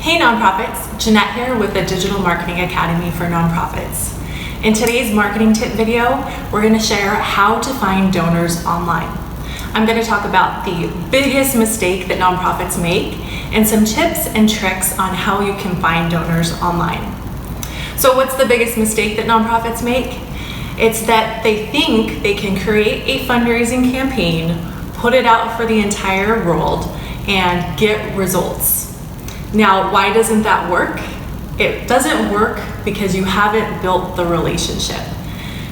Hey nonprofits, Jeanette here with the Digital Marketing Academy for Nonprofits. In today's marketing tip video, we're going to share how to find donors online. I'm going to talk about the biggest mistake that nonprofits make and some tips and tricks on how you can find donors online. So what's the biggest mistake that nonprofits make? It's that they think they can create a fundraising campaign, put it out for the entire world, and get results. Now, why doesn't that work? It doesn't work because you haven't built the relationship.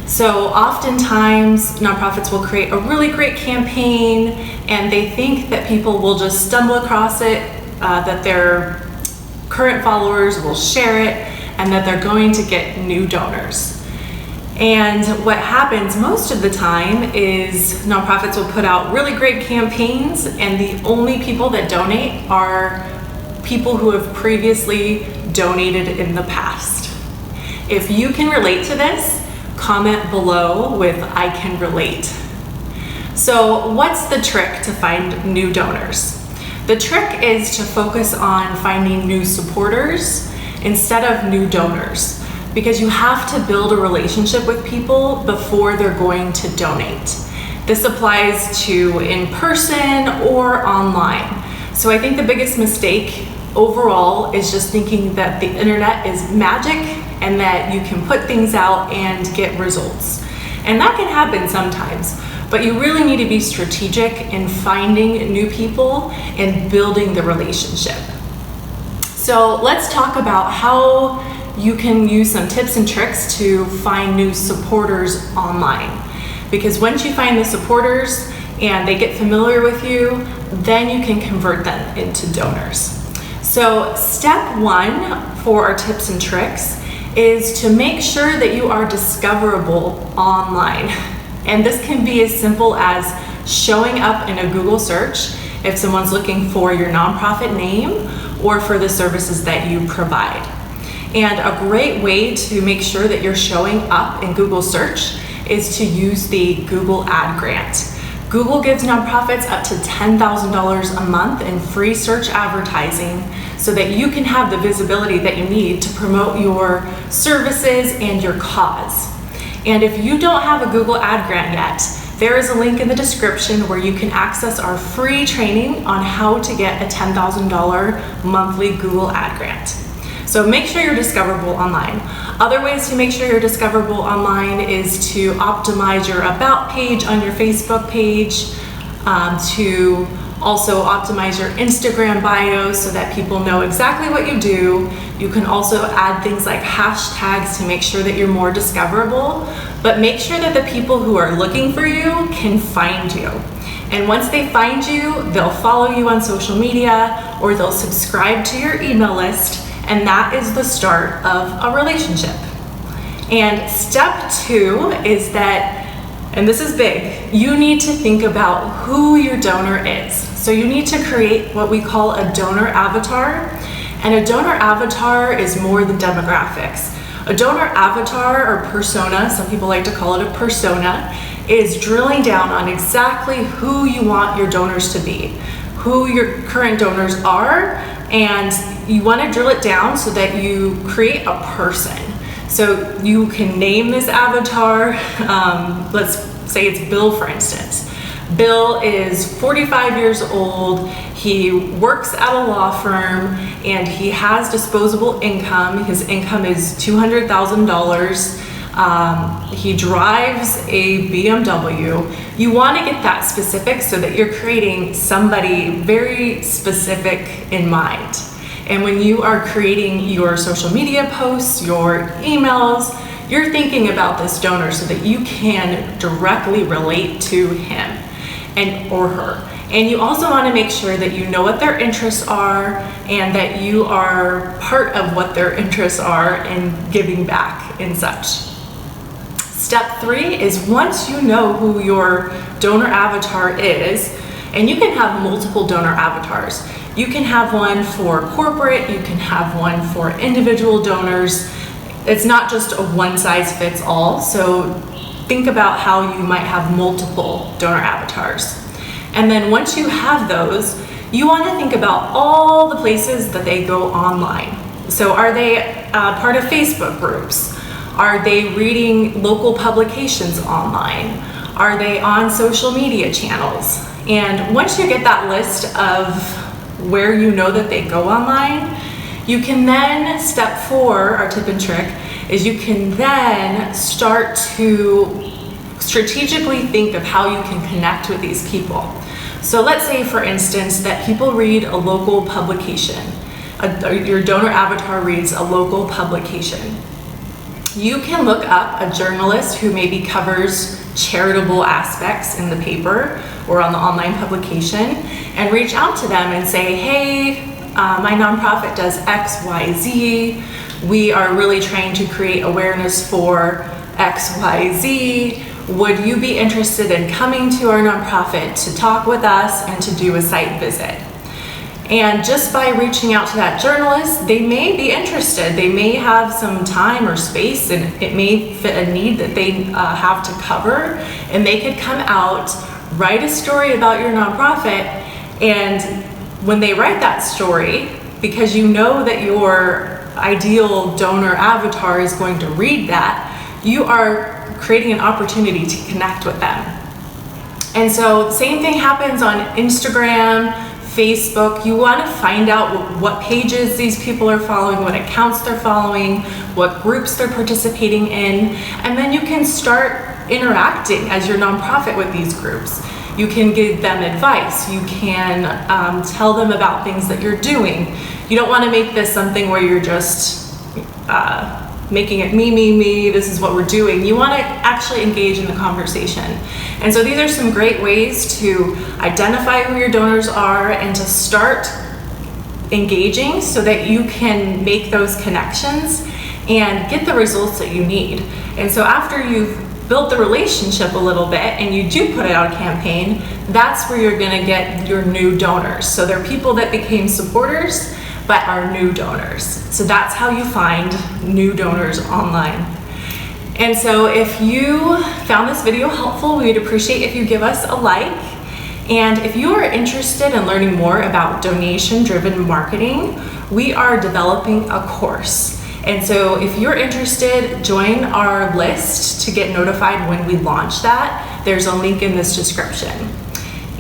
So oftentimes nonprofits will create a really great campaign and they think that people will just stumble across it, that their current followers will share it, and that they're going to get new donors. And what happens most of the time is nonprofits will put out really great campaigns and the only people that donate are people who have previously donated in the past. If you can relate to this, comment below with I can relate. So what's the trick to find new donors? The trick is to focus on finding new supporters instead of new donors, because you have to build a relationship with people before they're going to donate. This applies to in person or online. So I think the biggest mistake overall is just thinking that the internet is magic and that you can put things out and get results. And that can happen sometimes, but you really need to be strategic in finding new people and building the relationship. So let's talk about how you can use some tips and tricks to find new supporters online. Because once you find the supporters and they get familiar with you, then you can convert them into donors. So step one for our tips and tricks is to make sure that you are discoverable online. And this can be as simple as showing up in a Google search if someone's looking for your nonprofit name or for the services that you provide. And a great way to make sure that you're showing up in Google search is to use the Google Ad Grant. Google gives nonprofits up to $10,000 a month in free search advertising so that you can have the visibility that you need to promote your services and your cause. And if you don't have a Google Ad Grant yet, there is a link in the description where you can access our free training on how to get a $10,000 monthly Google Ad Grant. So make sure you're discoverable online. Other ways to make sure you're discoverable online is to optimize your About page on your Facebook page, to also optimize your Instagram bio so that people know exactly what you do. You can also add things like hashtags to make sure that you're more discoverable, but make sure that the people who are looking for you can find you. And once they find you, they'll follow you on social media or they'll subscribe to your email list. And that is the start of a relationship. And step two is that, and this is big, you need to think about who your donor is. So you need to create what we call a donor avatar. And a donor avatar is more than demographics. A donor avatar or persona, some people like to call it a persona, is drilling down on exactly who you want your donors to be, who your current donors are, and you want to drill it down so that you create a person. So you can name this avatar. Let's say it's Bill, for instance. Bill is 45 years old. He works at a law firm and he has disposable income. His income is $200,000. He drives a BMW. You want to get that specific so that you're creating somebody very specific in mind. And when you are creating your social media posts, your emails, you're thinking about this donor so that you can directly relate to him and or her. And you also want to make sure that you know what their interests are and that you are part of what their interests are and giving back and such. Step three is once you know who your donor avatar is, and you can have multiple donor avatars. You can have one for corporate, you can have one for individual donors. It's not just a one size fits all, so think about how you might have multiple donor avatars. And then once you have those, you want to think about all the places that they go online. So are they part of Facebook groups? Are they reading local publications online? Are they on social media channels? And once you get that list of where you know that they go online, you can then, step 4, our tip and trick, is you can then start to strategically think of how you can connect with these people. So let's say, for instance, that people read a local publication. Your donor avatar reads a local publication. You can look up a journalist who maybe covers charitable aspects in the paper or on the online publication and reach out to them and say, hey, my nonprofit does X, Y, Z. We are really trying to create awareness for X, Y, Z. Would you be interested in coming to our nonprofit to talk with us and to do a site visit? And just by reaching out to that journalist, they may be interested. They may have some time or space, and it may fit a need that they have to cover, and they could come out, write a story about your nonprofit, and when they write that story, because you know that your ideal donor avatar is going to read that, you are creating an opportunity to connect with them. And so the same thing happens on Instagram, Facebook. You want to find out what pages these people are following, what accounts they're following, what groups they're participating in, and then you can start interacting as your nonprofit with these groups. You can give them advice. You can tell them about things that you're doing. You don't want to make this something where you're just making it me, this is what we're doing. You want to actually engage in the conversation. And so these are some great ways to identify who your donors are and to start engaging so that you can make those connections and get the results that you need. And so after you've built the relationship a little bit and you do put it out a campaign, that's where you're going to get your new donors. So they're people that became supporters but are new donors. So that's how you find new donors online. And so if you found this video helpful, we would appreciate if you give us a like. And if you are interested in learning more about donation-driven marketing, we are developing a course. And so if you're interested, join our list to get notified when we launch that. There's a link in this description.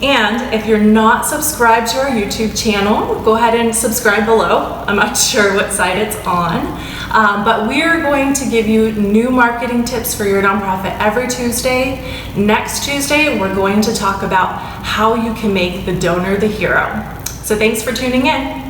And if you're not subscribed to our YouTube channel, go ahead and subscribe below. I'm not sure what side it's on, but we're going to give you new marketing tips for your nonprofit every Tuesday. Next Tuesday, we're going to talk about how you can make the donor the hero. So thanks for tuning in.